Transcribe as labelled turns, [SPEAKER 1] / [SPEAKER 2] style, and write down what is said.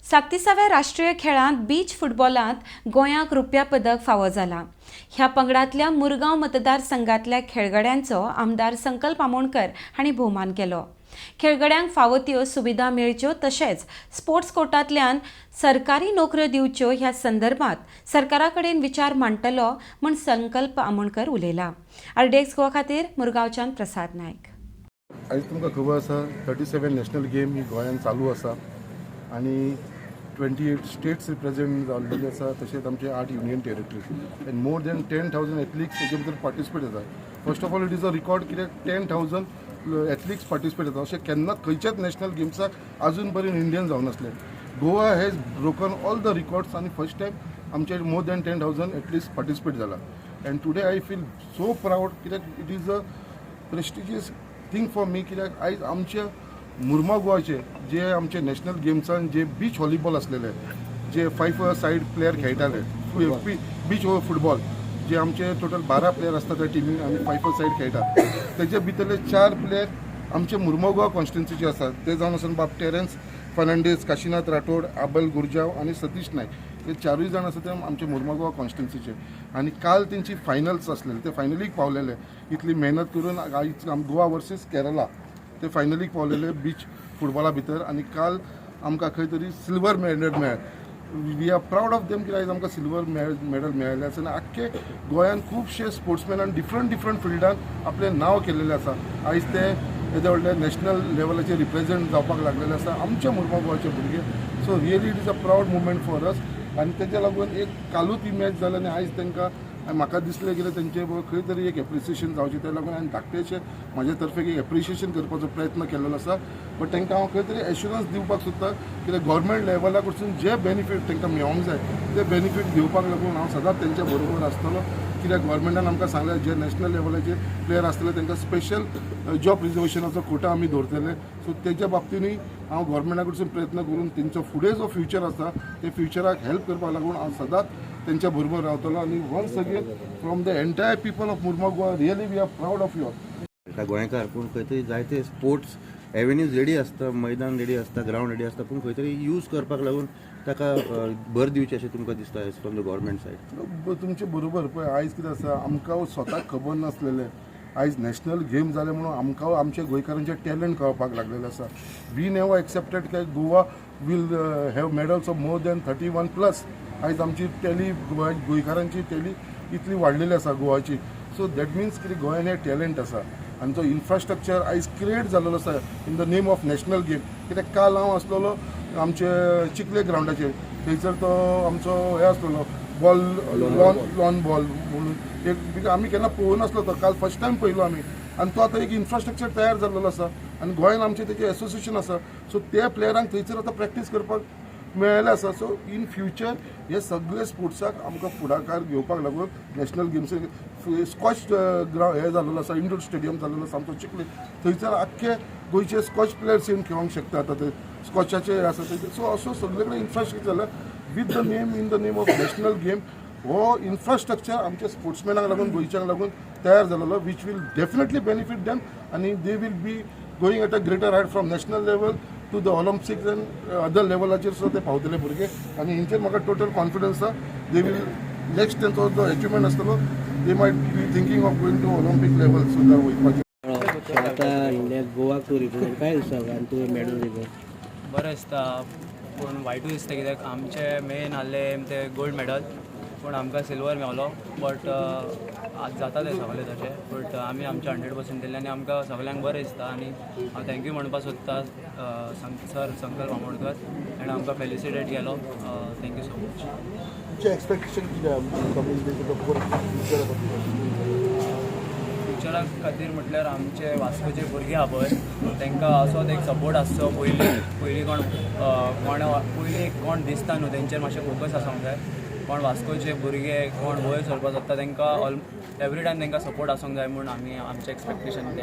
[SPEAKER 1] 36व्या राष्ट्रीय खेळांत बीच फुटबॉलांत गोंयाक रुप्या पदक फावो जाला। ह्या पंगडांतल्या मुरगांव मतदारसंघातल्या खेळगड्यांचो आमदार संकल्प आमोणकर हांणी भोवमान केलो। खेळगड्यांक फावो त्यो सुविधा मेळच्यो तशेंच स्पोर्ट्स कोटांतल्यान सरकारी नोकऱ्यो दिवच्यो ह्या संदर्भात सरकारा कडेन विचार मांडटलो म्हूण संकल्प आमोणकर उलयला। आरडीएक्स गोवा खातीर मुरगांवच्यान प्रसाद नायक।
[SPEAKER 2] आयज तुमकां खबर आसा 37 नॅशनल गेम ही गोंयांत चालू आसा आनी 28 स्टेट्स रिप्रेझेंट जाल्लेले आसा, तशेंच आमचे 8 union territories and more than 10,000 athletes हेजे भितर पार्टिसिपेट जाता। First of all it is a record कित्याक 10,000 एथलीट्स पार्टिसिपेट जाता। अशें केन्ना खंयच्याच नॅशनल गेम्साक अजून पर्यंत इंडियन जावं नासलें। Goa has broken all the records आनी फर्स्ट टायम आमचे मोर दॅन 10,000 एथलीट्स पार्टिसिपेट जाला। And today I feel so proud कित्याक it is a prestigious thing for me, कित्याक आयज आमचे मुरगांव गोवाचे जे आमचे नॅशनल गेम्सान जे बीच व्हॉलीबॉल आसलेले, जे 5 सायड प्लेयर खेळटाले बीच फुटबॉल, जे आमचे टोटल 12 प्लेयर असतात त्या टिमीन आमी 5 सायड खेळटा, तेजे भितरले 4 प्लेयर आमचे मुरगांव गोवा कॉन्स्टिट्युन्सीचे आसात। ते जावन आसून बाब टेरेन्स फर्नांडीस, काशीनाथ राठोड, आबल गुरजाव आणि सतीश नायक, हे 4 जाण आसा ते आमचे मुरगांव गोवा कॉन्स्टिट्युन्सीचे। आणि काल तेंची फायनल्स आसलेले, ते फायनलीक पावलेले। इतली मेहनत करून आयज गोवा वर्सीस केरला ते फायनलीक पावलेले बीच फुटबॉला भितर, आणि काल आमकां खंय तरी सिल्वर मेडल मेळ्ळें। We are proud of them, कित्याक आयज आमकां सिल्वर मेडल मेळ्ळें आसा आनी आख्खे गोंयान खुबशे स्पोर्ट्समॅनान डिफरंट फिल्डान आपलें नांव केल्लेलें आसा। आयज ते येदे व्हडले नॅशनल लेवलाचेर रिप्रेझेंट जावपाक लागलेले आसा आमचे मुरगांव गोवाचे भुरगे। So really it is a proud movement for us. आनी तेच्या लागून एक कालूच ही मॅच जाली आनी आयज तांकां म्हाका दिसलें की तेंचे खंय तरी एक एप्रिसिएशन जावचें, त्या लागून हांवें धाकटेशें म्हाजे तर्फे एक एप्रिसिएशन करपाचो प्रयत्न केल्लो आसा। बट तांकां हांव खंय तरी एश्युरन्स दिवपाक सोदता, कित्याक गव्हर्मेंट लेवला कडसून जे बेनिफीट तांकां मेळोंक जाय ते बेनिफीट दिवपाक लागून हांव सदांच तेंच्या बरोबर आसतलो। कित्याक गव्हर्मेंटान आमकां सांगलें जे नॅशनल लेवलाचे प्लेयर आसतले तांकां स्पेशल जॉब रिजर्वेशनाचो कोटा आमी दवरतले। सो तेच्या बाबतींनी हांव गव्हर्मेंटा कडसून प्रयत्न करून तेंचो फुडें जो फ्युचर आसा ते फ्युचराक हेल्प करपाक लागून हांव सदांच तेंच्या बरोबर रावतलो। आनी once again from the entire people of Murgaon Goa really we are proud of you all.
[SPEAKER 3] गोंयकार पूण खंय तरी जायते स्पोर्ट्स एवेन्यूज रेडी आसता, मैदान रेडी आसता, ग्राउंड रेडी आसता, पूण खंय तरी यूज करपाक लागून ताका भर दिवचे अशें तुमकां दिसता फ्रॉम द गव्हर्मेंट सायड?
[SPEAKER 2] तुमचे बरोबर पळय, आयज कितें आसा आमकां स्वताक खबर नासलेलें, आयज नॅशनल गेम जाले म्हणून आमकां आमचे गोंयकारांचे टॅलंट कळपाक लागलेले आसा। वी नेवर एक्सेप्टेड की Goa will have medals of more than 31+। आयज आमची टॅली गोंयकारांची टॅली इतली वाडलेली आसा गोवाची। सो दॅट मिन्स की गोंयान हे टॅलंट आसा आनी तो इन्फ्रास्ट्रक्चर आयज क्रिएट जाल्लो आसा in the name of national game. कित्याक काल हांव आसलेलो आमचे चिखले ग्राउंडाचेर, थंयसर तो आमचो हे आसलेलो बॉल लॉन बॉल म्हणून एक आमी केन्ना पळोवं नासलो तो, काल फर्स्ट टायम पळयलो आमी। आनी तो आतां एक इन्फ्रास्ट्रक्चर तयार जाल्लो आसा आनी गोंयान आमचे तेचे एसोसिएशन आसा। सो त्या प्लेयरांक थंयसर आतां प्रॅक्टीस करपाक मेळ्ळें आसा। सो इन फ्युचर हे सगळे स्पोर्ट्साक आमकां फुडाकार घेवपाक लागून नॅशनल गेम्साक स्कॉच ग्राउंड हे जाल्लो आसा, इंडोर स्टेडियम जाल्लो आसा आमचो चिखले, थंयसर आख्खे गोंयचे स्कॉच प्लेयर्स येवन खेळोंक शकता आतां ते स्कॉचाचे आसा थंय। सो असो सगळे कडेन इन्फ्रास्ट्रक्चर जाला with the name in the name of national game. हो इन्फ्रास्ट्रक्चर आमच्या स्पोर्ट्समॅनाक लागून गोंयच्यांक लागून तयार जाल्लो, which will definitely benefit them आनी they will be going at a greater height from national level to the Olympics and other लेवलाचेर सुद्दां ते पावतले भुरगे। आनी हेंचेर म्हाका टोटल कॉन्फिडन्स आसा दे वील नेक्स्ट तेंचो जो अचिवमेंट आसतलो they might be thinking of going to Olympic level सुद्दां वयपाचें।
[SPEAKER 4] आतां इंडिया गोवाक तूं रिप्रेझेंट काय दिसता आनी तुवें मेडल दिलो?
[SPEAKER 5] बरें दिसता पूण वायटूय दिसता कित्याक आमचे मेन आसलें ते गोल्ड मेडल पूण आमकां सिल्वर मेळलो। बट आज जाता तें सगळें तशें, बट आमी आमचे 100% दिलें आनी आमकां सगल्यांक बरें दिसता। आनी हांव थँक्यू म्हणपाक सोदता सर संकल्प आमोणकर ताणें आमकां फेलिसिटेट केलो। Thank you so much.
[SPEAKER 2] तुमचे एक्सपेक्टेशन कितें
[SPEAKER 5] फ्युचरा खातीर म्हटल्यार आमचे वास्कोचे भुरगे आहा पळय तांकां असोच एक सपोर्ट आसचो। पयलीं कोण दिसता न्हू तेंचेर मातशें फोकस आसूंक जाय। कोण वास्कोचे भुरगे कोण वयर सरपाक सोदता तांकां एवरी टायम तांकां सपोर्ट आसूंक जाय म्हूण आमी आमचें एक्सपेक्टेशन